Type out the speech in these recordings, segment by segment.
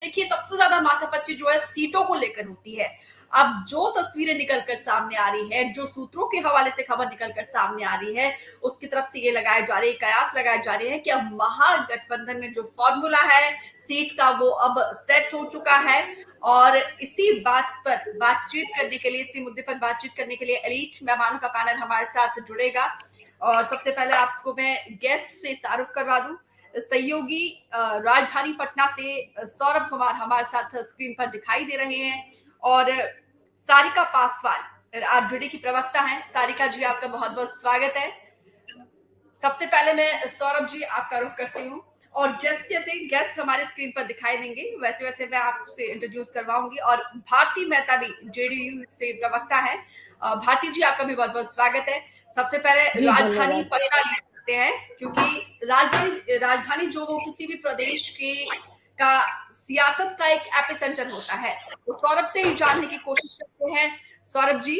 देखिए, सबसे ज्यादा माथापच्ची जो है सीटों को लेकर होती है। अब जो तस्वीरें निकलकर सामने आ रही है, जो सूत्रों के हवाले से खबर निकलकर सामने आ रही है, उसकी तरफ से ये लगाए जा रही है, कयास लगाए जा रहे हैं कि अब महागठबंधन में जो फॉर्मूला है सीट का वो अब सेट हो चुका है। और इसी बात पर बातचीत करने के लिए, इसी मुद्दे पर बातचीत करने के लिए एलीट मेहमानों का पैनल हमारे साथ जुड़ेगा। और सबसे पहले आपको मैं गेस्ट से तारुफ करवा दूं। सहयोगी राजधानी पटना से सौरभ कुमार हमारे साथ स्क्रीन पर दिखाई दे रहे हैं। और सारिका पासवान आरजेडी की प्रवक्ता हैं। सारिका जी, आपका बहुत बहुत स्वागत है। सबसे पहले मैं सौरभ जी आपका रुख करती हूँ, और जैसे जैसे गेस्ट हमारे स्क्रीन पर दिखाई देंगे वैसे वैसे मैं आपसे इंट्रोड्यूस करवाऊंगी। और भारती मेहता भी जेडीयू से प्रवक्ता है। भारती जी, आपका भी बहुत बहुत स्वागत है। सबसे पहले जी राजधानी धन्यवाद। पटना लेते हैं, क्योंकि राजधानी राजधानी जो वो किसी भी प्रदेश के का सियासत का एक एपिसेंटर होता है। तो सौरभ से ही जानने की कोशिश करते हैं। सौरभ जी,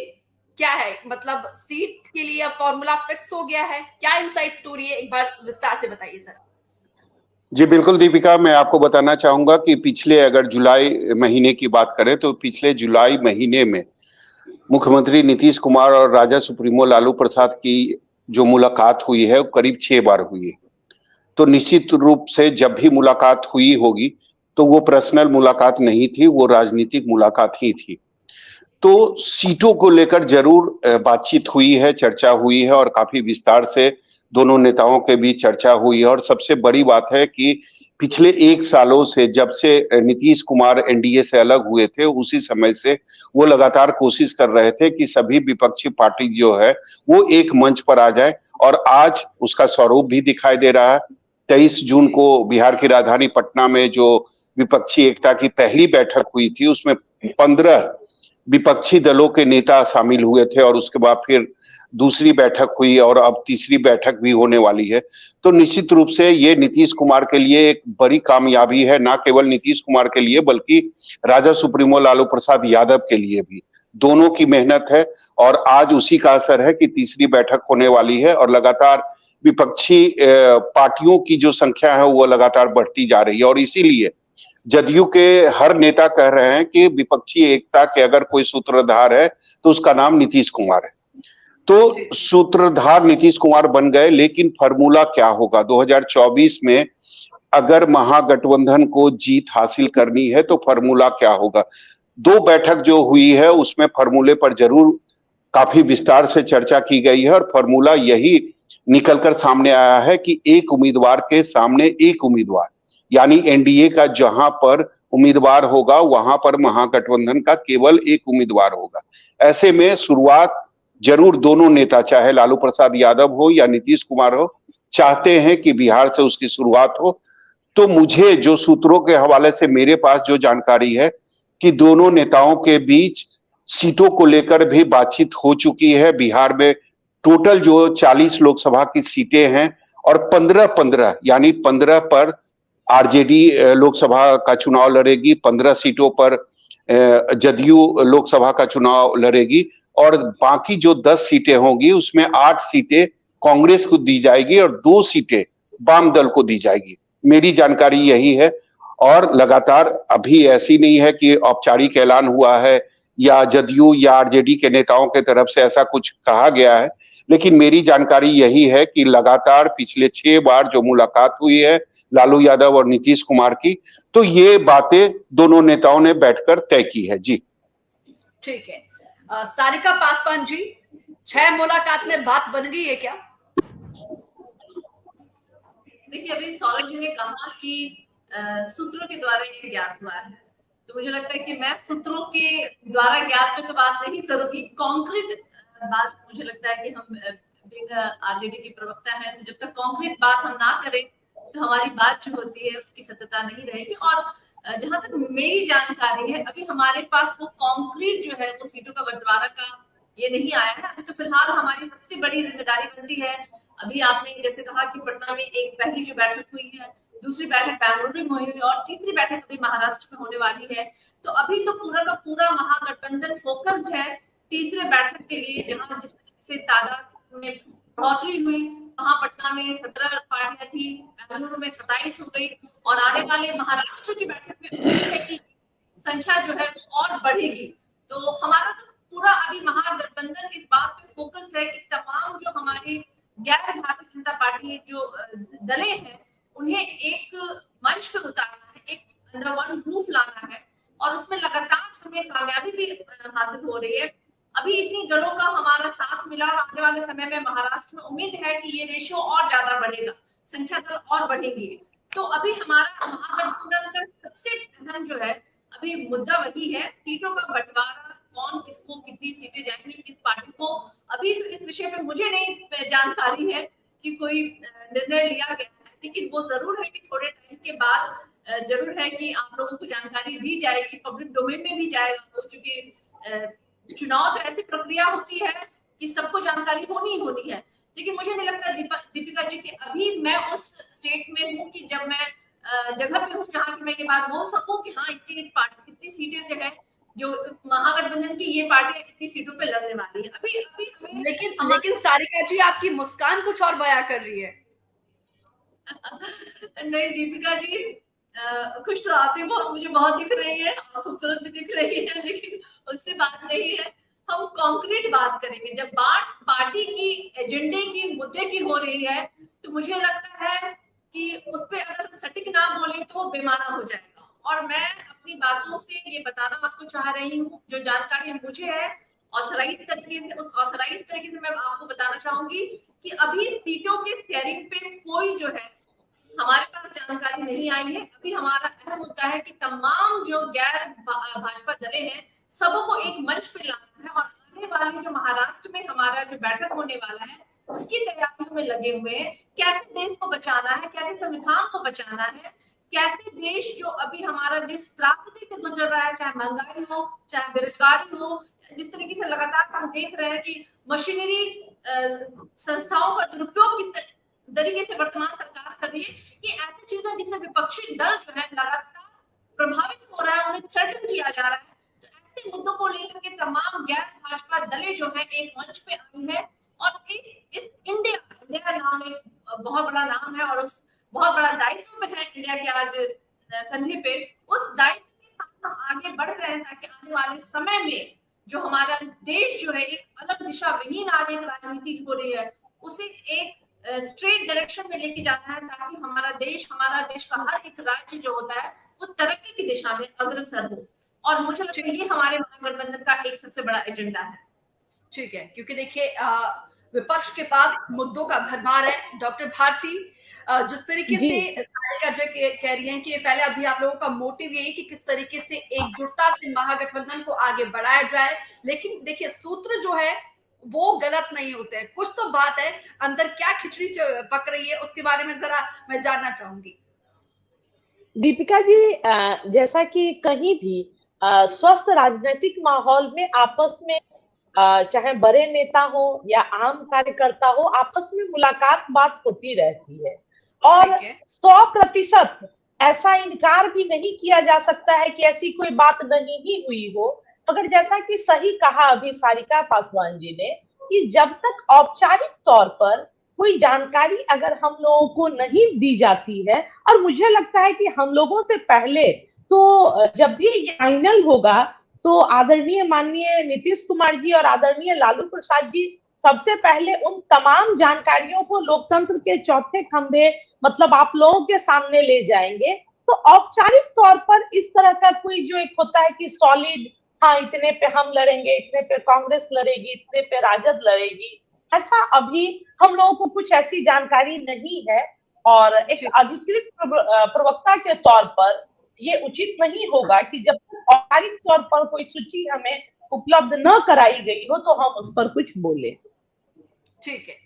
क्या है मतलब सीट के लिए फॉर्मूला फिक्स हो गया है? क्या इनसाइड स्टोरी है, एक बार विस्तार से बताइए सर। जी बिल्कुल दीपिका, मैं आपको बताना चाहूंगा कि पिछले अगर जुलाई महीने की बात करें तो पिछले जुलाई महीने में मुख्यमंत्री नीतीश कुमार और राजा सुप्रीमो लालू प्रसाद की जो मुलाकात हुई है वो करीब 6 बार हुई है। तो निश्चित रूप से जब भी मुलाकात हुई होगी तो वो पर्सनल मुलाकात नहीं थी, वो राजनीतिक मुलाकात ही थी। तो सीटों को लेकर जरूर बातचीत हुई है, चर्चा हुई है और काफी विस्तार से दोनों नेताओं के बीच चर्चा हुई है। और सबसे बड़ी बात है कि पिछले 1 सालों से जब से नीतीश कुमार एनडीए से अलग हुए थे उसी समय से वो लगातार कोशिश कर रहे थे कि सभी विपक्षी पार्टी जो है वो एक मंच पर आ जाए, और आज उसका स्वरूप भी दिखाई दे रहा है। 23 जून को बिहार की राजधानी पटना में जो विपक्षी एकता की पहली बैठक हुई थी उसमें 15 विपक्षी दलों के नेता शामिल हुए थे, और उसके बाद फिर दूसरी बैठक हुई और अब तीसरी बैठक भी होने वाली है। तो निश्चित रूप से ये नीतीश कुमार के लिए एक बड़ी कामयाबी है, ना केवल नीतीश कुमार के लिए बल्कि राजा सुप्रीमो लालू प्रसाद यादव के लिए भी। दोनों की मेहनत है और आज उसी का असर है कि तीसरी बैठक होने वाली है और लगातार विपक्षी पार्टियों की जो संख्या है वो लगातार बढ़ती जा रही है। और इसीलिए जदयू के हर नेता कह रहे हैं कि विपक्षी एकता के अगर कोई सूत्रधार है तो उसका नाम नीतीश कुमार है। तो सूत्रधार नीतीश कुमार बन गए, लेकिन फॉर्मूला क्या होगा 2024 में? अगर महागठबंधन को जीत हासिल करनी है तो फॉर्मूला क्या होगा? 2 बैठक जो हुई है उसमें फॉर्मूले पर जरूर काफी विस्तार से चर्चा की गई है, और फॉर्मूला यही निकलकर सामने आया है कि एक उम्मीदवार के सामने एक उम्मीदवार, यानी एनडीए का जहां पर उम्मीदवार होगा वहां पर महागठबंधन का केवल एक उम्मीदवार होगा। ऐसे में शुरुआत जरूर दोनों नेता, चाहे लालू प्रसाद यादव हो या नीतीश कुमार हो, चाहते हैं कि बिहार से उसकी शुरुआत हो। तो मुझे जो सूत्रों के हवाले से मेरे पास जो जानकारी है कि दोनों नेताओं के बीच सीटों को लेकर भी बातचीत हो चुकी है। बिहार में टोटल जो 40 लोकसभा की सीटें हैं और 15-15 यानी 15 पर आरजेडी लोकसभा का चुनाव लड़ेगी, 15 सीटों पर जदयू लोकसभा का चुनाव लड़ेगी, और बाकी जो 10 सीटें होंगी उसमें 8 सीटें कांग्रेस को दी जाएगी और 2 सीटें वाम दल को दी जाएगी। मेरी जानकारी यही है। और लगातार अभी ऐसी नहीं है कि औपचारिक ऐलान हुआ है या जदयू या आरजेडी के नेताओं के तरफ से ऐसा कुछ कहा गया है, लेकिन मेरी जानकारी यही है कि लगातार पिछले 6 बार जो मुलाकात हुई है लालू यादव और नीतीश कुमार की, तो ये बातें दोनों नेताओं ने बैठकर तय की है। जी ठीक है। सारिका पासवान जी, 6 मुलाकात में बात बन गई है क्या? देखिए, अभी सौरभ जी ने कहा कि सूत्रों के द्वारा ये ज्ञात हुआ है, तो मुझे लगता है कि मैं सूत्रों के द्वारा ज्ञात पे तो बात नहीं करूंगी। कॉन्क्रीट बात मुझे लगता है कि हम बिग आरजेडी की प्रवक्ता है, तो जब तक कॉन्क्रीट बात हम ना करें तो हमारी बात जो होती है उसकी सत्यता नहीं रहेगी। और जहां तक मेरी जानकारी है, अभी हमारे पास वो कॉन्क्रीट जो है वो सीटों का बंटवारा का ये नहीं आया है। अभी तो फिलहाल हमारी सबसे बड़ी जिम्मेदारी बनती है, अभी आपने जैसे कहा कि पटना में एक पहली जो बैठक हुई है, दूसरी बैठक बेंगलुरु में हुई और तीसरी बैठक अभी महाराष्ट्र में होने वाली है। तो अभी तो पूरा का पूरा महागठबंधन फोकस्ड है तीसरे बैठक के लिए, जहां जिस तरीके से तादाद में बढ़ोतरी हुई वहां पटना में 17 पार्टियां थी, बेंगलुरु में 27 हो गई, और आने वाले महाराष्ट्र की बैठक में उम्मीद है कि संख्या जो है वो और बढ़ेगी। तो हमारा तो पूरा अभी महागठबंधन इस बात पे फोकस्ड है कि तमाम जो हमारी गैर भारतीय जनता पार्टी जो दलें हैं उन्हें एक मंच पे उतारना है, एक अंडर वन रूफ लाना है, और उसमें लगातार हमें कामयाबी भी हासिल हो रही है। अभी इतनी दलों का हमारा साथ मिला और आने वाले समय में महाराष्ट्र में उम्मीद है कि ये रेशियो और ज्यादा बढ़ेगा, संख्या दल और बढ़ेगी। तो अभी हमारा महागठबंधन का सबसे अहम जो है अभी मुद्दा वही है, सीटों का बंटवारा, कौन किसको कितनी सीटें जाएंगी किस पार्टी को। अभी तो इस विषय में मुझे नहीं जानकारी है कि कोई निर्णय लिया गया है, लेकिन वो जरूर है कि थोड़े टाइम के बाद जरूर है कि आप लोगों को जानकारी दी जाएगी, पब्लिक डोमेन में भी जाएगा वो, चूंकि चुनाव तो ऐसी प्रक्रिया होती है कि सबको जानकारी होनी है। लेकिन मुझे नहीं लगता दीपिका जी कि अभी मैं उस स्टेट में हूँ कि जब मैं जगह पे हूँ जहाँ की मैं ये बात बोल सकूं कि हाँ इतनी सीटें जो है जो महागठबंधन की ये पार्टी इतनी सीटों पे लड़ने वाली है। अभी हमें लेकिन सारिका जी आपकी मुस्कान कुछ और बयां कर रही है। नहीं दीपिका जी, खुश तो आप भी मुझे बहुत दिख रही है और खूबसूरत भी दिख रही है, लेकिन उससे बात नहीं है। हम कॉन्क्रीट बात करेंगे। जब बात पार्टी की एजेंडे की मुद्दे की हो रही है तो मुझे लगता है कि उस पर अगर हम सटीक ना बोले तो वो बेमाना हो जाएगा। और मैं अपनी बातों से ये बताना आपको चाह रही हूँ, जो जानकारी मुझे है ऑथराइज तरीके से मैं आपको बताना चाहूंगी कि अभी सीटों के शेयरिंग पे कोई जो है हमारे पास जानकारी नहीं आई है। अभी हमारा अहम मुद्दा है कि तमाम जो गैर भाजपा दलें हैं सबों को एक मंच पे लाना है, और आने वाली जो महाराष्ट्र में हमारा जो बैठक होने वाला है उसकी तैयारियों में लगे हुए हैं। कैसे देश को बचाना है, कैसे संविधान को बचाना है, कैसे देश जो अभी हमारा जिस त्रासदी से गुजर रहा है, चाहे महंगाई हो चाहे बेरोजगारी हो, जिस तरीके से लगातार हम देख रहे हैं कि मशीनरी संस्थाओं का दुरुपयोग किस तरीके से वर्तमान सरकार कर रही है, ये ऐसी चीजें जिससे विपक्षी दल जो है लगातार प्रभावित हो रहा है, उन्हें थ्रेटन किया जा रहा है। तो ऐसे मुद्दों को लेकर के तमाम गैर भाजपा दलें जो है एक मंच पे आई है, और इस इंडिया नाम एक बहुत बड़ा नाम है और उस बहुत बड़ा दायित्व में है इंडिया के आज कंधे पे। उस दायित्व के साथ हम आगे बढ़ रहे हैं ताकि आने वाले समय में जो हमारा देश जो है एक अलग दिशा विहीन आज एक राजनीति हो रही है उसे एक स्ट्रेट डायरेक्शन में लेके जाना है, ताकि हमारा देश का हर एक राज्य जो होता है वो तरक्की की दिशा में अग्रसर हो। और मुझे लगता है ये हमारे महागठबंधन का एक सबसे बड़ा एजेंडा है। ठीक है, क्योंकि देखिए विपक्ष के पास मुद्दों का भरमार है। डॉक्टर भारती, जिस तरीके से सारिका जो कह रही हैं कि पहले अभी आप लोगों का मोटिव यही कि किस तरीके से एकजुटता से महागठबंधन को आगे बढ़ाया जाए, लेकिन देखिए सूत्र जो है वो गलत नहीं होते हैं। कुछ तो बात है, अंदर क्या खिचड़ी पक रही है उसके बारे में जरा मैं जानना चाहूंगी। दीपिका जी, जैसा कि कहीं भी स्वस्थ राजनीतिक माहौल में आपस में चाहे बड़े नेता हो या आम कार्यकर्ता हो, आपस में मुलाकात बात होती रहती है, और 100% ऐसा इनकार भी नहीं किया जा सकता है कि ऐसी कोई बात नहीं ही हुई हो। मगर जैसा कि सही कहा अभी सारिका पासवान जी ने कि जब तक औपचारिक तौर पर कोई जानकारी अगर हम लोगों को नहीं दी जाती है, और मुझे लगता है कि हम लोगों से पहले तो जब भी ये फाइनल होगा तो आदरणीय माननीय नीतीश कुमार जी और आदरणीय लालू प्रसाद जी सबसे पहले उन तमाम जानकारियों को लोकतंत्र के चौथे खंभे मतलब आप लोगों के सामने ले जाएंगे। तो औपचारिक तौर पर इस तरह का कोई जो एक होता है कि सॉलिड, हाँ इतने पे हम लड़ेंगे, इतने पे कांग्रेस लड़ेगी, इतने पे राजद लड़ेगी, ऐसा अभी हम लोगों को कुछ ऐसी जानकारी नहीं है। और एक अधिकृत प्रवक्ता के तौर पर ये उचित नहीं होगा कि जब तक औपचारिक तौर पर कोई सूची हमें उपलब्ध न कराई गई हो तो हम उस पर कुछ बोले। ठीक है।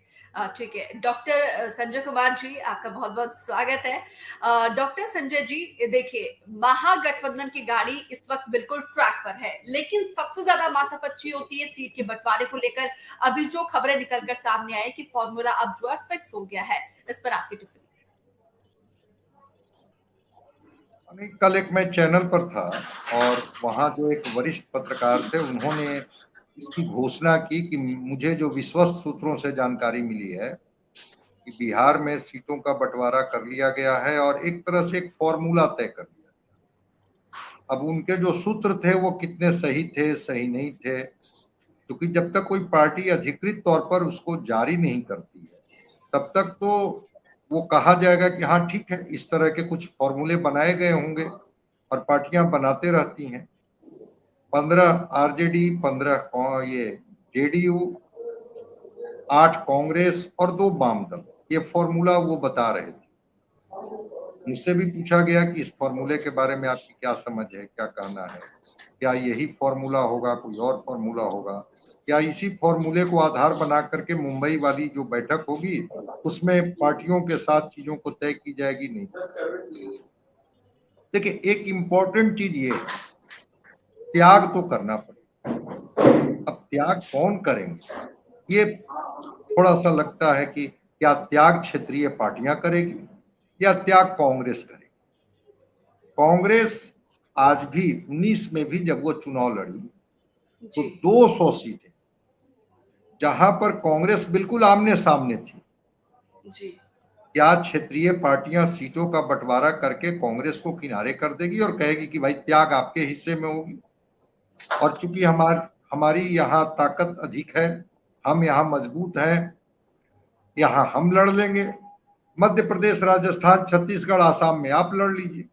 डॉक्टर संजय कुमार जी, आपका बहुत बहुत स्वागत है। डॉक्टर संजय जी, देखिए महागठबंधन की गाड़ी इस वक्त बिल्कुल ट्रैक पर है, लेकिन सबसे ज्यादा माथापच्ची होती है सीट के बंटवारे को लेकर। अभी जो खबरें निकलकर सामने आई कि फॉर्मूला अब जो है फिक्स हो गया है, इस पर आपकी टिप्पणी। कल एक मैं चैनल पर था और वहां जो एक वरिष्ठ पत्रकार थे उन्होंने इसकी घोषणा की कि मुझे जो विश्वस्त सूत्रों से जानकारी मिली है कि बिहार में सीटों का बंटवारा कर लिया गया है और एक तरह से एक फॉर्मूला तय कर लिया गया। अब उनके जो सूत्र थे वो कितने सही थे, सही नहीं थे, क्योंकि जब तक कोई पार्टी अधिकृत तौर पर उसको जारी नहीं करती है तब तक तो वो कहा जाएगा कि हाँ ठीक है, इस तरह के कुछ फॉर्मूले बनाए गए होंगे और पार्टियां बनाते रहती हैं। 15 आरजेडी, 15 ये जेडीयू, 8 कांग्रेस और 2 वाम दल, ये फॉर्मूला वो बता रहे थे। मुझसे भी पूछा गया कि इस फॉर्मूले के बारे में आपकी क्या समझ है, क्या कहना है, क्या यही फॉर्मूला होगा, कोई और फॉर्मूला होगा, क्या इसी फॉर्मूले को आधार बना करके मुंबई वाली जो बैठक होगी उसमें पार्टियों के साथ चीजों को तय की जाएगी? नहीं। देखिए, एक इम्पोर्टेंट चीज ये है, त्याग तो करना पड़ेगा। अब त्याग कौन करेंगे, ये थोड़ा सा लगता है कि क्या त्याग क्षेत्रीय पार्टियां करेगी या त्याग कांग्रेस करेगी। कांग्रेस आज भी 19 में भी जब वो चुनाव लड़ी तो 200 सीटें जहां पर कांग्रेस बिल्कुल आमने सामने थी, क्या क्षेत्रीय पार्टियां सीटों का बंटवारा करके कांग्रेस को किनारे कर देगी और कहेगी कि भाई त्याग आपके हिस्से में होगी? और चूंकि हमारी यहाँ ताकत अधिक है, हम यहाँ मजबूत हैं, यहाँ हम लड़ लेंगे, मध्य प्रदेश, राजस्थान, छत्तीसगढ़, आसाम में आप लड़ लीजिए,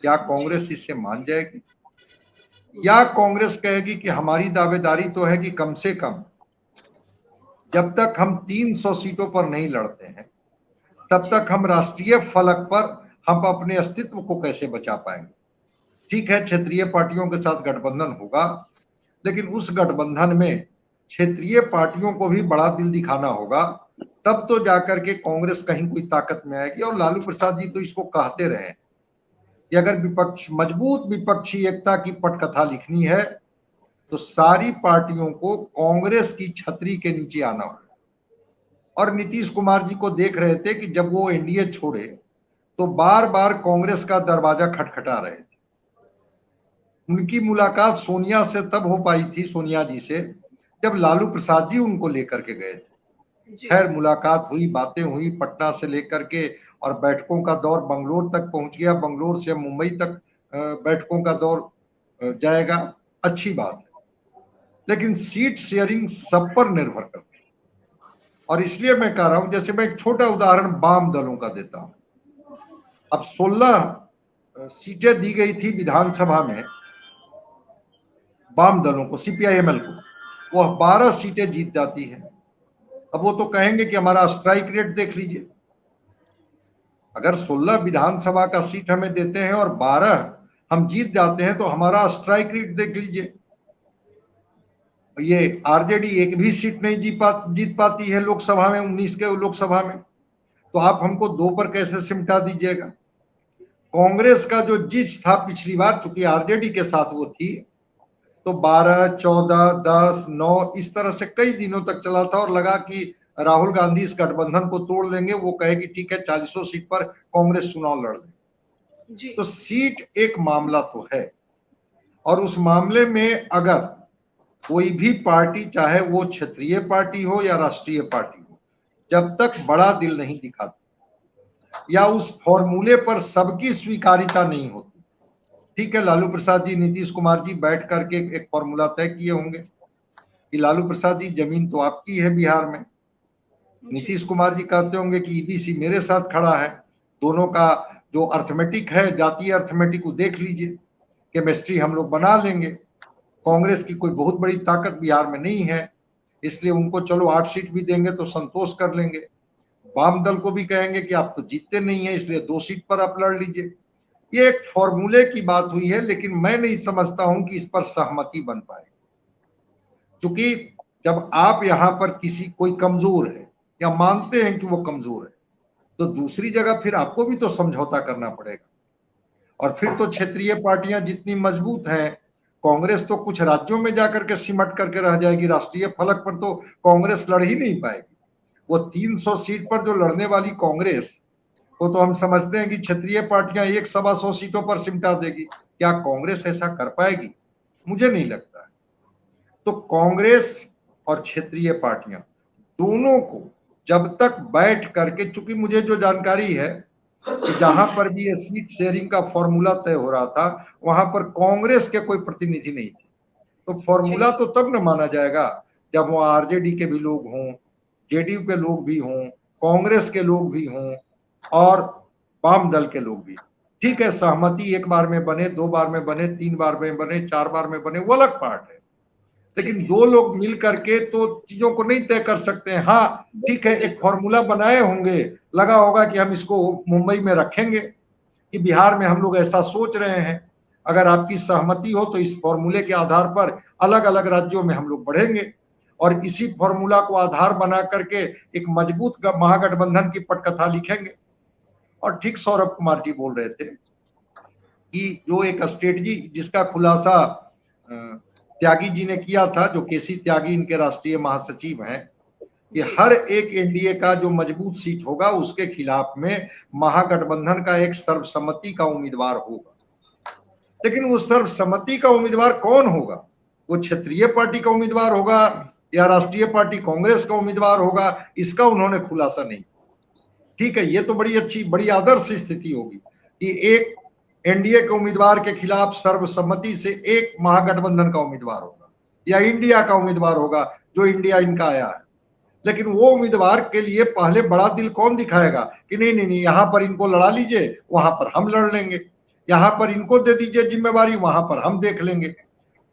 क्या कांग्रेस इससे मान जाएगी? या कांग्रेस कहेगी कि हमारी दावेदारी तो है कि कम से कम जब तक हम 300 सीटों पर नहीं लड़ते हैं तब तक हम राष्ट्रीय फलक पर हम अपने अस्तित्व को कैसे बचा पाएंगे? ठीक है, क्षेत्रीय पार्टियों के साथ गठबंधन होगा, लेकिन उस गठबंधन में क्षेत्रीय पार्टियों को भी बड़ा दिल दिखाना होगा, तब तो जाकर के कांग्रेस कहीं कोई ताकत में आएगी। और लालू प्रसाद जी तो इसको कहते रहे कि अगर मजबूत विपक्षी एकता की पटकथा लिखनी है तो सारी पार्टियों को कांग्रेस की छतरी के नीचे आना होगा। और नीतीश कुमार जी को देख रहे थे कि जब वो एनडीए छोड़े तो बार बार कांग्रेस का दरवाजा खटखटा रहे थे। उनकी मुलाकात सोनिया से तब हो पाई थी, सोनिया जी से, जब लालू प्रसाद जी उनको लेकर के गए थे। खैर, मुलाकात हुई, बातें हुई, पटना से लेकर के और बैठकों का दौर बंगलोर तक पहुंच गया, बंगलोर से मुंबई तक बैठकों का दौर जाएगा, अच्छी बात है, लेकिन सीट शेयरिंग सब पर निर्भर करती है। और इसलिए मैं कह रहा हूं, जैसे मैं एक छोटा उदाहरण वाम दलों का देता हूं। अब 16 सीटें दी गई थी विधानसभा में वाम दलों को, सीपीआईएमएल को, वह 12 सीटें जीत जाती है। अब वो तो कहेंगे कि हमारा स्ट्राइक रेट देख लीजिए। अगर 16 विधानसभा का सीट हमें देते हैं और 12 हम जीत जाते हैं तो हमारा स्ट्राइक रेट देख लीजिए। ये आरजेडी एक भी सीट नहीं जीत पाती है लोकसभा में, 19 के लोकसभा में, तो आप हमको 2 पर कैसे सिमटा दीजिएगा? कांग्रेस का जो जीत था पिछली बार, चूंकि आरजेडी के साथ वो थी, तो 12, 14, 10, 9 इस तरह से कई दिनों तक चला था और लगा कि राहुल गांधी इस गठबंधन को तोड़ लेंगे, वो कहे कि ठीक है 40 सीट पर कांग्रेस चुनाव लड़ ले। तो सीट एक मामला तो है, और उस मामले में अगर कोई भी पार्टी, चाहे वो क्षेत्रीय पार्टी हो या राष्ट्रीय पार्टी हो, जब तक बड़ा दिल नहीं दिखाती या उस फॉर्मूले पर सबकी स्वीकारिता नहीं होती, ठीक है, लालू प्रसाद जी, नीतीश कुमार जी बैठ करके एक फॉर्मूला तय किए होंगे कि लालू प्रसाद जी जमीन तो आपकी है बिहार में, नीतीश कुमार जी कहते होंगे कि ईबीसी मेरे साथ खड़ा है, दोनों का जो अर्थमेटिक है, जातीय अर्थमेटिक को देख लीजिए, केमिस्ट्री हम लोग बना लेंगे। कांग्रेस की कोई बहुत बड़ी ताकत बिहार में नहीं है, इसलिए उनको चलो 8 सीट भी देंगे तो संतोष कर लेंगे। वाम दल को भी कहेंगे कि आप तो जीतते नहीं है, इसलिए 2 सीट पर आप लड़ लीजिए। ये एक फॉर्मूले की बात हुई है, लेकिन मैं नहीं समझता हूं कि इस पर सहमति बन पाएगी, क्योंकि जब आप यहां पर कोई कमजोर है या मानते हैं कि वो कमजोर है, तो दूसरी जगह फिर आपको भी तो समझौता करना पड़ेगा। और फिर तो क्षेत्रीय पार्टियां जितनी मजबूत हैं, कांग्रेस तो कुछ राज्यों में जाकर के सिमट करके रह जाएगी, राष्ट्रीय फलक पर तो कांग्रेस लड़ ही नहीं पाएगी। वो 300 सीट पर जो लड़ने वाली कांग्रेस को तो हम समझते हैं कि क्षेत्रीय पार्टियां 100-125 सीटों पर सिमटा देगी। क्या कांग्रेस ऐसा कर पाएगी? मुझे नहीं लगता है। तो कांग्रेस और क्षेत्रीय पार्टियां दोनों को जब तक बैठ करके, चूंकि मुझे जो जानकारी है कि जहां पर भी ये सीट शेयरिंग का फॉर्मूला तय हो रहा था वहां पर कांग्रेस के कोई प्रतिनिधि नहीं थे, तो फॉर्मूला तो तब न माना जाएगा जब वहां आरजेडी के भी लोग हों, जेडीयू के लोग भी हों, कांग्रेस के लोग भी हों और वाम दल के लोग भी। ठीक है, सहमति एक बार में बने, 2 बार में बने, 3 बार में बने, 4 बार में बने, वो अलग पार्ट है, लेकिन 2 लोग मिल करके तो चीजों को नहीं तय कर सकते हैं। हाँ ठीक है, एक फॉर्मूला बनाए होंगे, लगा होगा कि हम इसको मुंबई में रखेंगे, कि बिहार में हम लोग ऐसा सोच रहे हैं, अगर आपकी सहमति हो तो इस फॉर्मूले के आधार पर अलग अलग राज्यों में हम लोग बढ़ेंगे और इसी फॉर्मूला को आधार बना करके एक मजबूत महागठबंधन की पटकथा लिखेंगे। और ठीक सौरभ कुमार जी बोल रहे थे कि जो एक स्ट्रेटजी जिसका खुलासा त्यागी जी ने किया था, जो केसी त्यागी इनके राष्ट्रीय महासचिव हैं, कि हर एक एनडीए का जो मजबूत सीट होगा उसके खिलाफ में महागठबंधन का एक सर्वसम्मति का उम्मीदवार होगा। लेकिन वो सर्वसम्मति का उम्मीदवार कौन होगा? वो क्षेत्रीय पार्टी का उम्मीदवार होगा या राष्ट्रीय पार्टी कांग्रेस का उम्मीदवार होगा, इसका उन्होंने खुलासा नहीं। ठीक है, ये तो बड़ी अच्छी, बड़ी आदर्श स्थिति होगी कि एक एनडीए के उम्मीदवार के खिलाफ सर्वसम्मति से एक महागठबंधन का उम्मीदवार होगा या इंडिया का उम्मीदवार होगा, जो इंडिया इनका आया है। लेकिन वो उम्मीदवार के लिए पहले बड़ा दिल कौन दिखाएगा कि नहीं नहीं नहीं, यहां पर इनको लड़ा लीजिए, वहां पर हम लड़ लेंगे, यहां पर इनको दे दीजिए जिम्मेवारी, वहां पर हम देख लेंगे।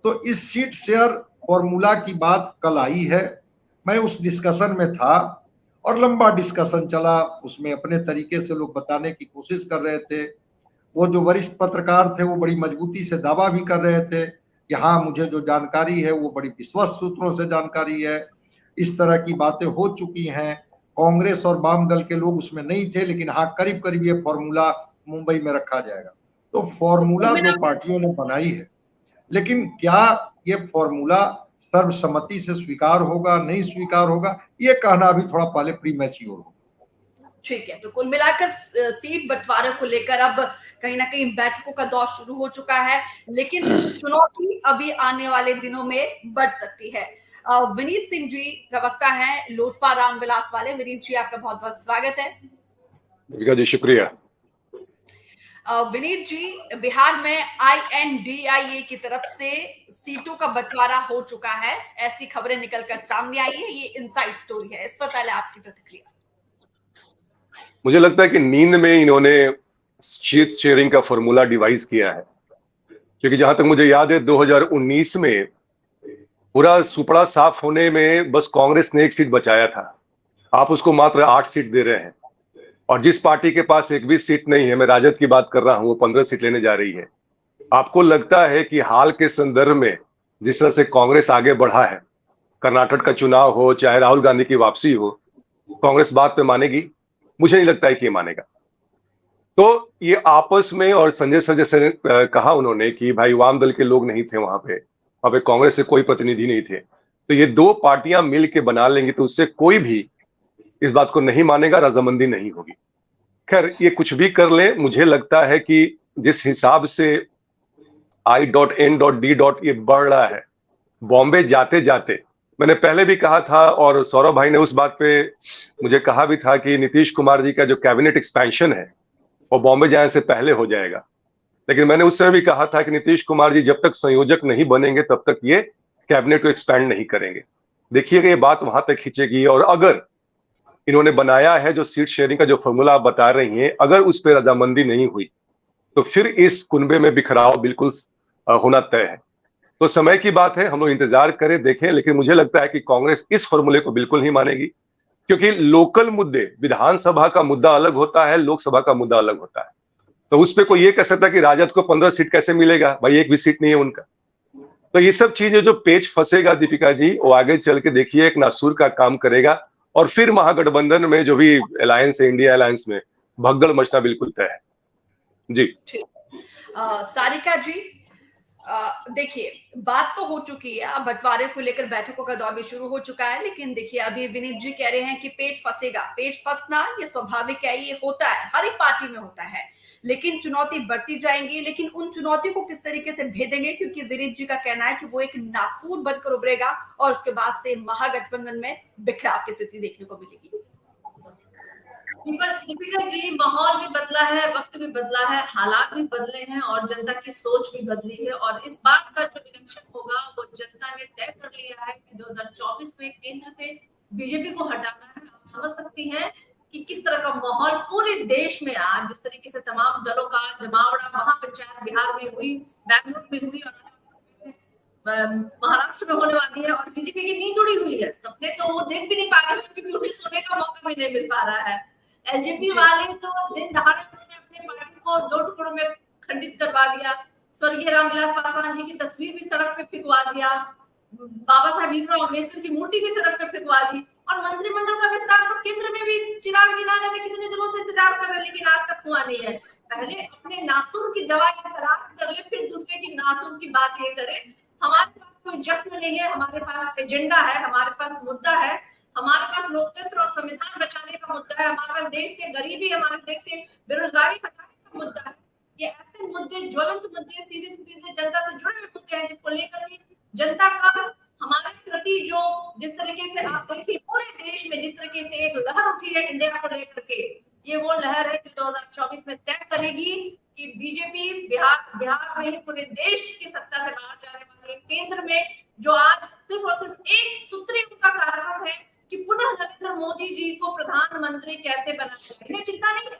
तो इस सीट शेयर फॉर्मूला की बात कल आई है, मैं उस डिस्कशन में था और लंबा डिस्कशन चला, उसमें अपने तरीके से लोग बताने की कोशिश कर रहे थे। वो जो वरिष्ठ पत्रकार थे वो बड़ी मजबूती से दावा भी कर रहे थे कि हाँ, मुझे जो जानकारी है वो बड़ी विश्वस्त सूत्रों से जानकारी है, इस तरह की बातें हो चुकी हैं, कांग्रेस और वाम दल के लोग उसमें नहीं थे, लेकिन हाँ करीब करीब ये फॉर्मूला मुंबई में रखा जाएगा। तो फॉर्मूला दो पार्टियों ने बनाई है, लेकिन क्या ये फॉर्मूला सर्वसम्मति से स्वीकार होगा, नहीं स्वीकार होगा, ये कहना अभी थोड़ा पहले प्रीमैच्योर होगा। ठीक है, तो कुल मिलाकर सीट बंटवारे को लेकर अब कहीं ना कहीं बैठकों का दौर शुरू हो चुका है, लेकिन चुनौती अभी आने वाले दिनों में बढ़ सकती है। विनीत सिंह जी प्रवक्ता हैं लोजपा रामविलास वाले। विनीत जी, आपका बहुत बहुत स्वागत है। जी शुक्रिया। विनीत जी, बिहार में INDIA की तरफ से सीटों का बंटवारा हो चुका है, ऐसी खबरें निकलकर सामने आई है, ये इनसाइड स्टोरी है, इस पर पहले आपकी प्रतिक्रिया। मुझे लगता है कि नींद में इन्होंने सीट शेयरिंग का फॉर्मूला डिवाइस किया है, क्योंकि जहां तक मुझे याद है 2019 में पूरा सुपड़ा साफ होने में बस कांग्रेस ने 1 सीट बचाया था, आप उसको मात्र 8 सीट दे रहे हैं। और जिस पार्टी के पास एक भी सीट नहीं है, मैं राजद की बात कर रहा हूं, वो 15 सीट लेने जा रही है। आपको लगता है कि हाल के संदर्भ में जिस तरह से कांग्रेस आगे बढ़ा है, कर्नाटक का चुनाव हो चाहे राहुल गांधी की वापसी हो, कांग्रेस बात पे मानेगी? मुझे नहीं लगता है कि ये मानेगा। तो ये आपस में, और संजय सर जैसे कहा उन्होंने कि भाई वाम दल के लोग नहीं थे वहां पे कांग्रेस से कोई प्रतिनिधि नहीं थे, तो ये 2 पार्टियां मिल के बना लेंगी तो उससे कोई भी इस बात को नहीं मानेगा, रजामंदी नहीं होगी। खैर, ये कुछ भी कर ले, मुझे लगता है कि जिस हिसाब से I.N.D. ये बढ़ रहा है, बॉम्बे जाते जाते, मैंने पहले भी कहा था और सौरभ भाई ने उस बात पे मुझे कहा भी था कि नीतीश कुमार जी का जो कैबिनेट एक्सपेंशन है वो बॉम्बे जाने से पहले हो जाएगा। लेकिन मैंने उस समय भी कहा था कि नीतीश कुमार जी जब तक संयोजक नहीं बनेंगे तब तक ये कैबिनेट को एक्सपैंड नहीं करेंगे। देखिएगा ये बात वहां तक खींचेगी, और अगर इन्होंने बनाया है जो सीट शेयरिंग का जो फॉर्मूला आप बता रही हैं, अगर उस पर रजामंदी नहीं हुई तो फिर इस कुनबे में बिखराव बिल्कुल होना तय है। तो समय की बात है, हम लोग इंतजार करें, देखें। लेकिन मुझे लगता है कि कांग्रेस इस फॉर्मूले को बिल्कुल नहीं मानेगी, क्योंकि लोकल मुद्दे, विधानसभा का मुद्दा अलग होता है, लोकसभा का मुद्दा अलग होता है। तो उस पर कोई ये कह सकता है कि राजद को 15 सीट कैसे मिलेगा, भाई 1 भी सीट नहीं है उनका। तो ये सब चीजें जो पेच फंसेगा दीपिका जी, वो आगे चल के देखिए एक नासूर का काम करेगा, और फिर महागठबंधन में जो भी अलायंस है, इंडिया अलायंस में भगदड़ मचना बिल्कुल तय है। जी सारिका जी, देखिए बात तो हो चुकी है, अब बंटवारे को लेकर बैठकों का दौर भी शुरू हो चुका है, लेकिन देखिए अभी विनीत जी कह रहे हैं कि पेच फंसेगा। पेच फंसना ये स्वाभाविक है, ये होता है, हर एक पार्टी में होता है, लेकिन चुनौती बढ़ती जाएंगी। लेकिन उन चुनौती को किस तरीके से भेदेंगे, क्योंकि विनीत जी का कहना है कि वो एक नासूर बनकर उभरेगा और उसके बाद से महागठबंधन में बिखराव की स्थिति देखने को मिलेगी। दीपिका जी, माहौल भी बदला है, वक्त भी बदला है, हालात भी बदले हैं और जनता की सोच भी बदली है। और इस बार का जो इलेक्शन होगा वो जनता ने तय कर लिया है कि 2024 में केंद्र से बीजेपी को हटाना है। आप समझ सकती हैं कि किस तरह का माहौल पूरे देश में आज, जिस तरीके से तमाम दलों का जमावड़ा महापंचायत बिहार में हुई, बेंगलुरु में हुई और महाराष्ट्र में होने वाली है, और बीजेपी की नींद उड़ी हुई है। सपने तो वो देख भी नहीं पा रहे हैं क्योंकि उन्हें सोने का मौका भी नहीं मिल पा रहा है। एलजेपी वाले तो दिन दहाड़े उन्होंने अपने पार्टी को 2 टुकड़ों में खंडित करवा दिया। स्वर्गीय रामविलास पासवान जी की तस्वीर भी सड़क पे फिकवा दिया, बाबा साहब भीमराव अम्बेडकर की मूर्ति भी सड़क पे फिकवा दी, और मंत्रिमंडल का विस्तार तो केंद्र में भी चिराग जी ना जाने कितने दिनों से इंतजार कर रहे हैं, लेकिन आज तक हुआ नहीं है। पहले अपने नासूर की दवा ये तलाश कर ले, फिर दूसरे की नासूर की बात ये करें। हमारे पास कोई जख्म नहीं है, हमारे पास एजेंडा है, हमारे पास मुद्दा है, हमारे पास लोकतंत्र और संविधान बचाने का मुद्दा है, हमारे पास देश से गरीबी, हमारे देश से बेरोजगारी हटाने का मुद्दा है। ये ऐसे मुद्दे, ज्वलंत मुद्दे, सीधे सीधे जनता से जुड़े हुए मुद्दे हैं, जिसको लेकर भी जनता का हमारे प्रति जो जिस तरीके से आप देखिए पूरे देश में जिस तरीके से एक लहर उठी है इंडिया को लेकर के, ये वो लहर है जो 2024 में तय करेगी कि बीजेपी बिहार में पूरे देश की सत्ता से बाहर जाने वाली है। केंद्र में जो आज सिर्फ और सिर्फ एक सूत्री उनका कार्यक्रम है कि पुनः नरेंद्र मोदी जी को प्रधानमंत्री कैसे बनाया जाए। इन्हें चिंता नहीं है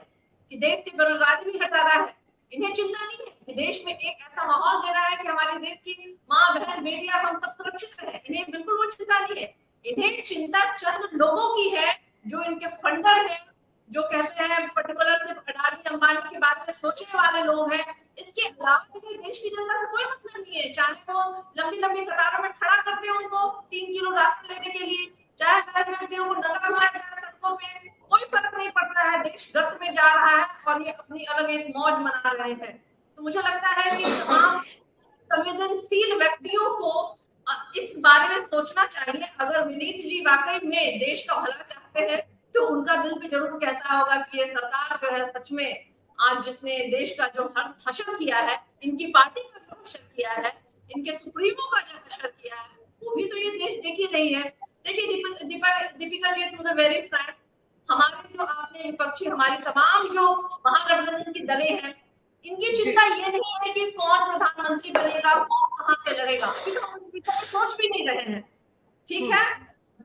कि देश की बेरोजगारी भी हटा रहा है, इन्हें चिंता नहीं है कि देश में एक ऐसा माहौल दे रहा है कि हमारे देश की माँ बहन बेटियां हम सब सुरक्षित रहे। इन्हें बिल्कुल वो चिंता नहीं है। इन्हें चिंता चंद लोगों की है जो इनके फंडर हैं, जो कहते हैं पर्टिकुलर सिर्फ अडानी अंबानी के बारे में सोचने वाले लोग हैं। इसके अलावा इन्हें देश की जनता से कोई मतलब नहीं है। चाहे वो लंबी लंबी कतारों में खड़ा करते हैं उनको 3 किलो रास्ते लेने के लिए, चाहे बहन बेटियों को नंगा घुमाया जाए सड़कों पे, कोई फर्क नहीं पड़ता है। देश गर्त में जा रहा है और ये अपनी अलग एक मौज मना रहे हैं। तो मुझे लगता है कि तमाम संवेदनशील व्यक्तियों को इस बारे में सोचना चाहिए। अगर विनीत जी वाकई में देश का भला चाहते हैं तो उनका दिल भी जरूर कहता होगा कि ये सरकार जो है सच में आज जिसने देश का जो हशर किया है, इनकी पार्टी का जो हशर किया है, इनके सुप्रीमो का जो हशर किया है, वो भी तो ये देश देख ही रही है। देखिए Deepika ji, to the very Frank, हमारे जो आपने विपक्षी, हमारी तमाम जो महागठबंधन की दलें हैं, इनकी चिंता ये नहीं है कि कौन प्रधानमंत्री बनेगा, कौन कहां से लड़ेगा, सोच भी नहीं रहे हैं। ठीक है,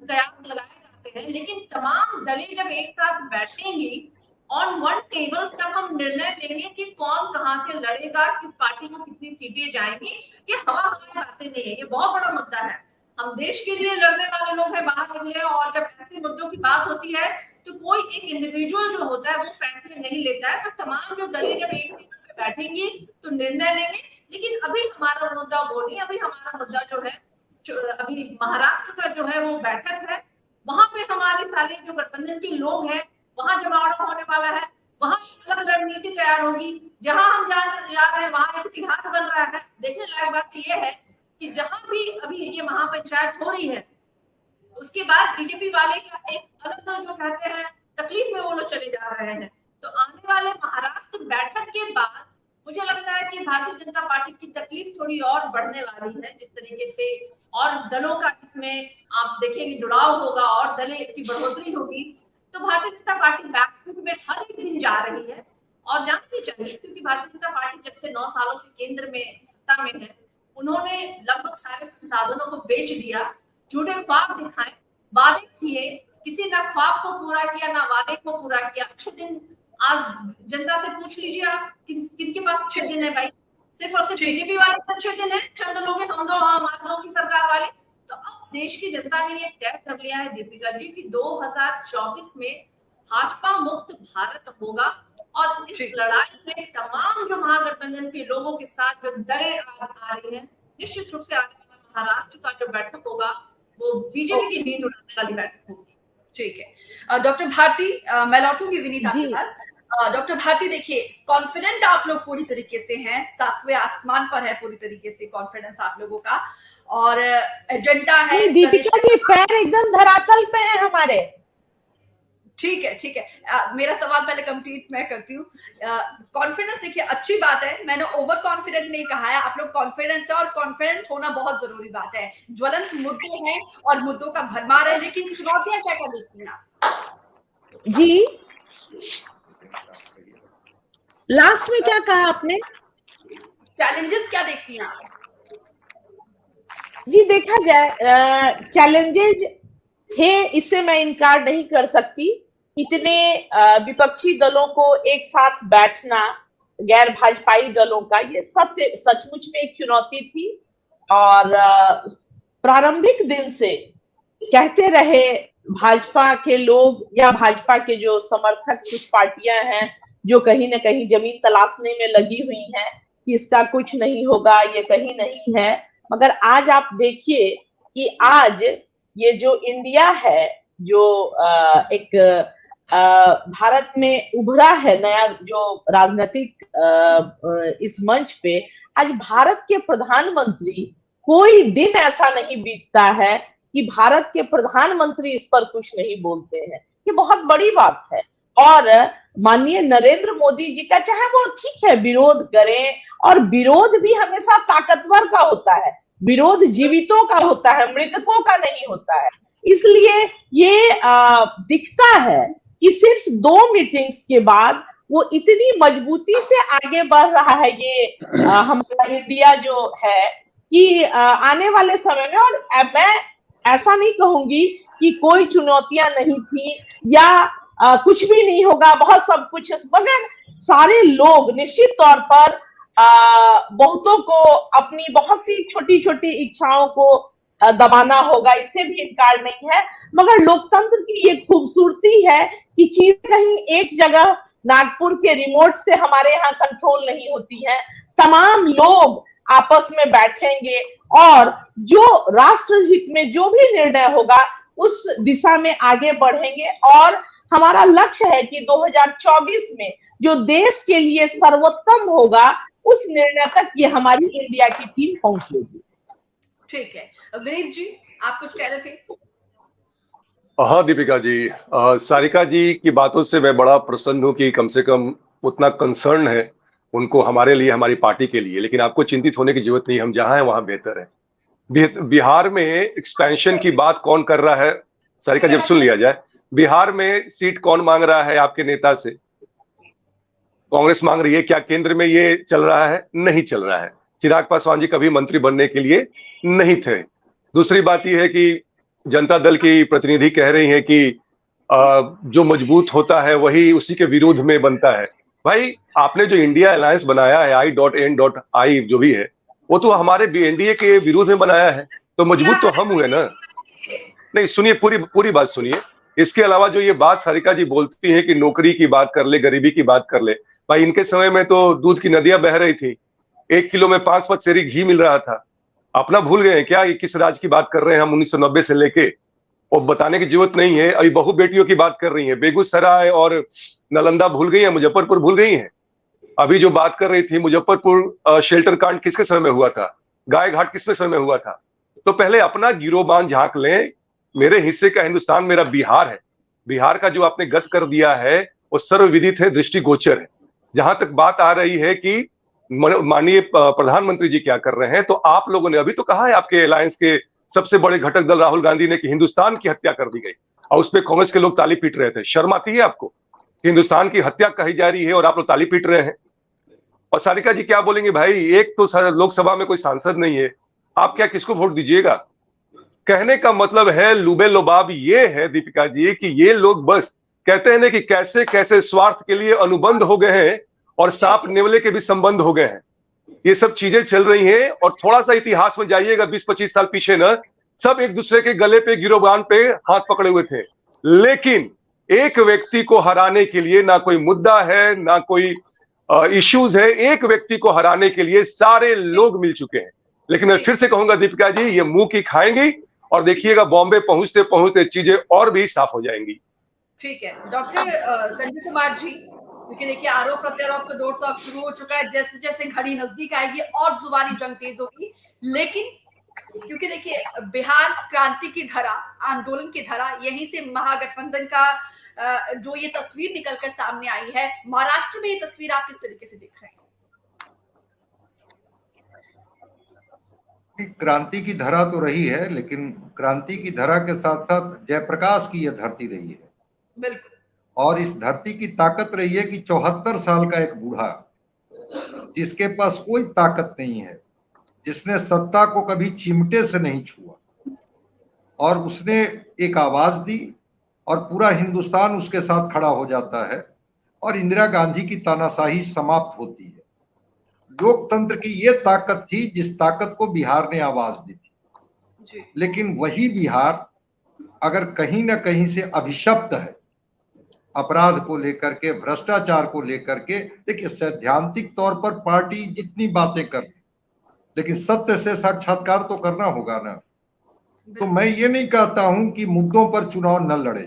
कयास लगाए जाते हैं, लेकिन तमाम दलें जब एक साथ बैठेंगी ऑन वन टेबल, तब हम निर्णय लेंगे कि कौन कहां से लड़ेगा, किस पार्टी में कितनी सीटें जाएंगी। ये हवा हवाई बातें नहीं है, ये बहुत बड़ा मुद्दा है। हम देश के लिए लड़ने वाले लोग हैं, बाहर निकले, और जब ऐसे मुद्दों की बात होती है तो कोई एक इंडिविजुअल जो होता है वो फैसले नहीं लेता है। तो तमाम जो दलें जब एक टेबल पे बैठेंगी तो निर्णय लेंगे। लेकिन अभी हमारा मुद्दा वो नहीं, अभी हमारा मुद्दा जो है, अभी महाराष्ट्र का जो है वो बैठक है, वहां पे हमारे सारे जो गठबंधन के लोग हैं, वहां जमावड़ा होने वाला है, वहां अलग रणनीति तैयार होगी। जहां हम जा रहे हैं वहां एक इतिहास बन रहा है। देखने लायक बात यह है कि जहां भी अभी ये महापंचायत हो रही है, उसके बाद बीजेपी वाले का एक अलग जो कहते हैं तकलीफ में वो लोग चले जा रहे हैं। तो आने वाले महाराष्ट्र बैठक के बाद मुझे लगता है कि भारतीय जनता पार्टी की तकलीफ थोड़ी और बढ़ने वाली है। जिस तरीके से और दलों का इसमें आप देखेंगे जुड़ाव होगा और दलें की बढ़ोतरी होगी, तो भारतीय जनता पार्टी बैकफुट में हर एक दिन जा रही है, और जानी भी चाहिए, क्योंकि भारतीय जनता पार्टी जब से 9 सालों से केंद्र में सत्ता में है, उन्होंने लगभग सारे संसाधनों को बेच दिया, झूठे ख्वाब दिखाए, वादे किए, किसी ना ख्वाब को पूरा किया ना वादे को पूरा किया। अच्छे दिन आज जनता से पूछ लीजिए आप, किनके पास अच्छे दिन है भाई? सिर्फ और सिर्फ बीजेपी वाले अच्छे दिन है, चंद लोग हम दो, हमारे दो की सरकार वाले। तो अब देश की जनता ने ये तय कर लिया है दीपिका जी कि 2024 में भाजपा मुक्त भारत होगा, और इस लड़ाई में तमाम जो महागठबंधन के लोगों के साथ जो दलें आज आ रही हैं, निश्चित रूप से आने वाला महाराष्ट्र का जो बैठक होगा वो बीजेपी की नींद उड़ाने वाली बैठक होगी। ठीक है, डॉक्टर भारती, मैं लौटूंगी विनीत आपके पास। डॉक्टर भारती, देखिए, कॉन्फिडेंट आप लोग पूरी तरीके से हैं, 7वें आसमान पर है पूरी तरीके से कॉन्फिडेंस आप लोगों का, और एजेंडा है। दीपिका जी, पैर एकदम धरातल पे है हमारे। ठीक है, मेरा सवाल पहले कंप्लीट मैं करती हूँ। कॉन्फिडेंस, देखिए, अच्छी बात है, मैंने ओवर कॉन्फिडेंट नहीं कहा है, आप लोग कॉन्फिडेंस है, और कॉन्फिडेंट होना बहुत जरूरी बात है। ज्वलंत मुद्दे हैं और मुद्दों का भरमार है, लेकिन चुनौतियां क्या क्या देखती हैं आप? जी, लास्ट में क्या कहा आपने? चैलेंजेस क्या देखती हैं आप? जी, देखा जाए चैलेंजेज थे, इससे मैं इनकार नहीं कर सकती। इतने विपक्षी दलों को एक साथ बैठना, गैर भाजपाई दलों का, ये सत्य सचमुच में एक चुनौती थी। और प्रारंभिक दिन से कहते रहे भाजपा के लोग या भाजपा के जो समर्थक, कुछ पार्टियां हैं जो कहीं ना कहीं जमीन तलाशने में लगी हुई हैं कि इसका कुछ नहीं होगा, ये कहीं नहीं है। मगर आज आप देखिए कि आज ये जो इंडिया है, जो एक भारत में उभरा है नया जो राजनीतिक इस मंच पे, आज भारत के प्रधानमंत्री, कोई दिन ऐसा नहीं बीतता है कि भारत के प्रधानमंत्री इस पर कुछ नहीं बोलते हैं। ये बहुत बड़ी बात है। और माननीय नरेंद्र मोदी जी का, चाहे वो ठीक है विरोध करें, और विरोध भी हमेशा ताकतवर का होता है, विरोध जीवितों का होता है, मृतकों का नहीं होता है। इसलिए ये दिखता है कि सिर्फ 2 मीटिंग्स के बाद वो इतनी मजबूती से आगे बढ़ रहा है ये हमारा इंडिया जो है, कि आने वाले समय में, और मैं ऐसा नहीं कहूंगी कि कोई चुनौतियां नहीं थी या कुछ भी नहीं होगा, बहुत सब कुछ है, मगर सारे लोग निश्चित तौर पर बहुतों को अपनी बहुत सी छोटी छोटी इच्छाओं को दबाना होगा, इससे भी इनकार नहीं है। मगर लोकतंत्र की ये खूबसूरती है कि चीज कहीं एक जगह नागपुर के रिमोट से हमारे यहाँ कंट्रोल नहीं होती है। तमाम लोग आपस में बैठेंगे और जो राष्ट्र हित में जो भी निर्णय होगा उस दिशा में आगे बढ़ेंगे। और हमारा लक्ष्य है कि 2024 में जो देश के लिए सर्वोत्तम होगा, उस निर्णय तक ये हमारी इंडिया की टीम पहुंचेगी। ठीक है, विनीत जी आप कुछ कह रहे थे? हाँ दीपिका जी, सारिका जी की बातों से मैं बड़ा प्रसन्न हूँ कि कम से कम उतना कंसर्न है उनको हमारे लिए, हमारी पार्टी के लिए। लेकिन आपको चिंतित होने की जरूरत नहीं, हम जहां हैं वहां बेहतर है। बिहार में एक्सपेंशन की बात कौन कर रहा है, सारिका जब सुन लिया जाए, बिहार में सीट कौन मांग रहा है आपके नेता से? कांग्रेस मांग रही है। क्या केंद्र में ये चल रहा है? नहीं चल रहा है। चिराग पासवान जी कभी मंत्री बनने के लिए नहीं थे। दूसरी बात यह है कि जनता दल की प्रतिनिधि कह रही है कि जो मजबूत होता है वही उसी के विरोध में बनता है। भाई आपने जो इंडिया अलायंस बनाया है I.N.I जो भी है, वो तो हमारे एनडीए के विरोध में बनाया है, तो मजबूत तो हम हुए ना। नहीं सुनिए, पूरी बात सुनिए। इसके अलावा जो ये बात सारिका जी बोलती है कि नौकरी की बात कर ले, गरीबी की बात कर ले, भाई इनके समय में तो दूध की नदियां बह रही थी, 1 किलो में 5 पसेरी घी मिल रहा था। अपना भूल गए क्या ये किस राज्य की बात कर रहे हैं हम 1990 से लेके? और बताने की जरूरत नहीं है। अभी बहु बेटियों की बात कर रही है, बेगूसराय और नालंदा भूल गई है, मुजफ्फरपुर भूल गई है। अभी जो बात कर रही थी मुजफ्फरपुर शेल्टर कांड किसके समय में हुआ था, गाय घाट किसके समय में हुआ था? तो पहले अपना गिरोबान झांक लें। मेरे हिस्से का हिंदुस्तान मेरा बिहार है। बिहार का जो आपने गत कर दिया है वो सर्वविदित है, दृष्टिगोचर है। जहां तक बात आ रही है कि माननीय प्रधानमंत्री जी क्या कर रहे हैं, तो आप लोगों ने अभी तो कहा है आपके अलायंस के सबसे बड़े घटक दल राहुल गांधी ने कि हिंदुस्तान की हत्या कर दी गई, और उसपे कांग्रेस के लोग ताली पीट रहे थे। शर्म आती है आपको कि हिंदुस्तान की हत्या कही जा रही है और आप लोग ताली पीट रहे हैं? और सारिका जी क्या बोलेंगे? भाई एक तो लोकसभा में कोई सांसद नहीं है, आप क्या किसको वोट दीजिएगा? कहने का मतलब है लुबे लुबाब ये है दीपिका जी कि ये लोग बस कहते हैं ना कि कैसे कैसे स्वार्थ के लिए अनुबंध हो गए हैं और सांप नेवले के भी संबंध हो गए हैं। ये सब चीजें चल रही हैं। और थोड़ा सा इतिहास में जाइएगा 20-25 साल पीछे ना, सब एक दूसरे के गले पे, गिरोबान पे हाथ पकड़े हुए थे। लेकिन एक व्यक्ति को हराने के लिए ना कोई मुद्दा है, ना कोई इश्यूज है। एक व्यक्ति को हराने के लिए सारे लोग मिल चुके हैं। लेकिन मैं फिर से कहूंगा दीपिका जी, ये मुंह की खाएंगी और देखिएगा बॉम्बे पहुंचते पहुंचते चीजें और भी साफ हो जाएंगी। ठीक है डॉक्टर संजय कुमार जी, क्योंकि देखिए आरोप प्रत्यारोप का दौर तो अब शुरू हो चुका है। जैसे जैसे घड़ी नजदीक आएगी और जुबानी जंग तेज होगी। लेकिन क्योंकि देखिए बिहार क्रांति की धरा, आंदोलन की धरा, यहीं से महागठबंधन का जो ये तस्वीर निकलकर सामने आई है, महाराष्ट्र में ये तस्वीर आप किस तरीके से देख रहे हैं? क्रांति की धरा तो रही है, लेकिन क्रांति की धरा के साथ साथ जयप्रकाश की यह धरती रही है। बिल्कुल। और इस धरती की ताकत रही है कि 74 साल का एक बूढ़ा जिसके पास कोई ताकत नहीं है, जिसने सत्ता को कभी चिमटे से नहीं छुआ, और उसने एक आवाज दी और पूरा हिंदुस्तान उसके साथ खड़ा हो जाता है और इंदिरा गांधी की तानाशाही समाप्त होती है। लोकतंत्र की ये ताकत थी जिस ताकत को बिहार ने आवाज दी थी। लेकिन वही बिहार अगर कहीं ना कहीं से अभिशप्त है अपराध को लेकर के, भ्रष्टाचार को लेकर के, देखिए सैद्धांतिक तौर पर पार्टी जितनी बातें कर, लेकिन सत्य से साक्षात्कार तो करना होगा ना। तो मैं ये नहीं कहता हूं कि मुद्दों पर चुनाव न लड़े,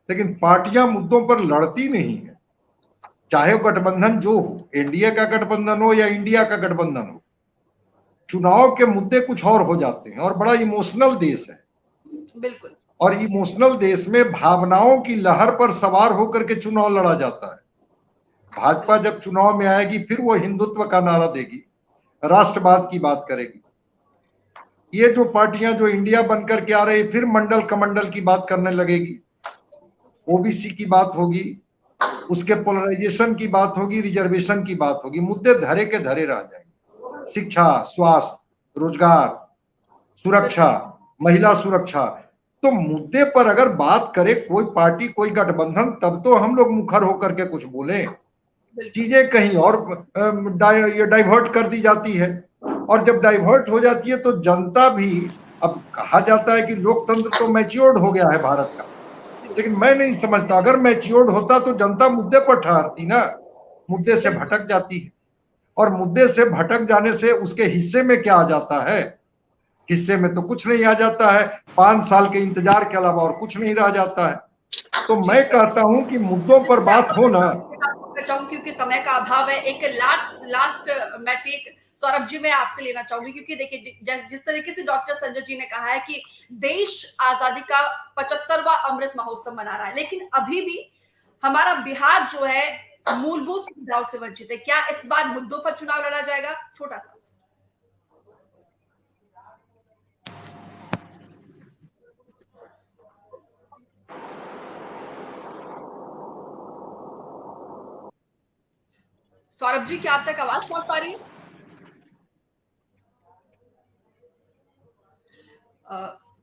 लेकिन पार्टियां मुद्दों पर लड़ती नहीं है, चाहे वो गठबंधन जो हो, एनडीए का गठबंधन हो या इंडिया का गठबंधन हो। चुनाव के मुद्दे कुछ और हो जाते हैं और बड़ा इमोशनल देश है। बिल्कुल। और इमोशनल देश में भावनाओं की लहर पर सवार होकर के चुनाव लड़ा जाता है। भाजपा जब चुनाव में आएगी फिर वो हिंदुत्व का नारा देगी, राष्ट्रवाद की बात करेगी। ये जो पार्टियां जो इंडिया बनकर के आ रही फिर मंडल कमंडल की बात करने लगेगी, ओबीसी की बात होगी, उसके पोलराइजेशन की बात होगी, रिजर्वेशन की बात होगी। मुद्दे धरे के धरे रह जाएंगे। शिक्षा, स्वास्थ्य, रोजगार, सुरक्षा, महिला सुरक्षा, तो मुद्दे पर अगर बात करे कोई पार्टी कोई गठबंधन, तब तो हम लोग मुखर होकर के कुछ बोले। चीजें कहीं और डाइवर्ट कर दी जाती है, और जब डाइवर्ट हो जाती है तो जनता भी, अब कहा जाता है कि लोकतंत्र तो मैच्योर्ड हो गया है भारत का, लेकिन मैं नहीं समझता अगर मैच्योर्ड होता तो जनता मुद्दे पर ठहरती ना, मुद्दे से भटक जाती है। और मुद्दे से भटक जाने से उसके हिस्से में क्या आ जाता है? हिस्से में तो कुछ नहीं आ जाता है, 5 साल के इंतजार के अलावा और कुछ नहीं रह जाता है। तो मैं कहता हूं कि मुद्दों पर बात हो ना। क्योंकि समय का अभाव है, एक लास्ट मैं टेक सौरभ जी मैं आपसे लेना चाहूंगी, क्योंकि देखिए जिस तरीके से डॉक्टर संजय जी ने कहा है कि देश आजादी का 75वां अमृत महोत्सव मना रहा है, लेकिन अभी भी हमारा बिहार जो है मूलभूत सुविधाओं से वंचित है। क्या इस बार मुद्दों पर चुनाव लड़ा जाएगा? छोटा सा सौरभ जी, क्या आप तक आवाज पहुंच पा रही है?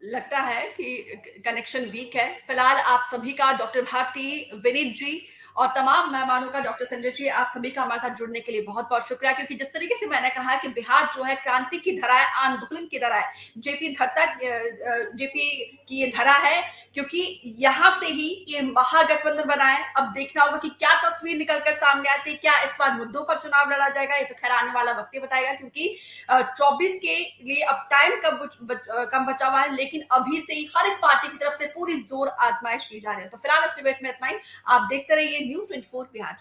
लगता है कि कनेक्शन वीक है। फिलहाल आप सभी का, डॉक्टर भारती, विनीत जी और तमाम मेहमानों का, डॉक्टर संजय जी, आप सभी का हमारे साथ जुड़ने के लिए बहुत बहुत शुक्रिया। क्योंकि जिस तरीके से मैंने कहा कि बिहार जो है क्रांति की धरा है, आंदोलन की धरा है, जेपी की ये धरा है, क्योंकि यहां से ही ये महागठबंधन बना है। अब देखना होगा कि क्या तस्वीर निकलकर सामने आती है, क्या इस बार मुद्दों पर चुनाव लड़ा जाएगा, ये तो खैर आने वाला वक्त ही बताएगा। क्योंकि 24 के लिए अब टाइम कम बचा हुआ है, लेकिन अभी से ही हर एक पार्टी की तरफ से पूरी जोर आजमाइश की जा रही है। तो फिलहाल इस डिबेट में इतना ही। आप देखते रहिए न्यूज़ 24 बिहार।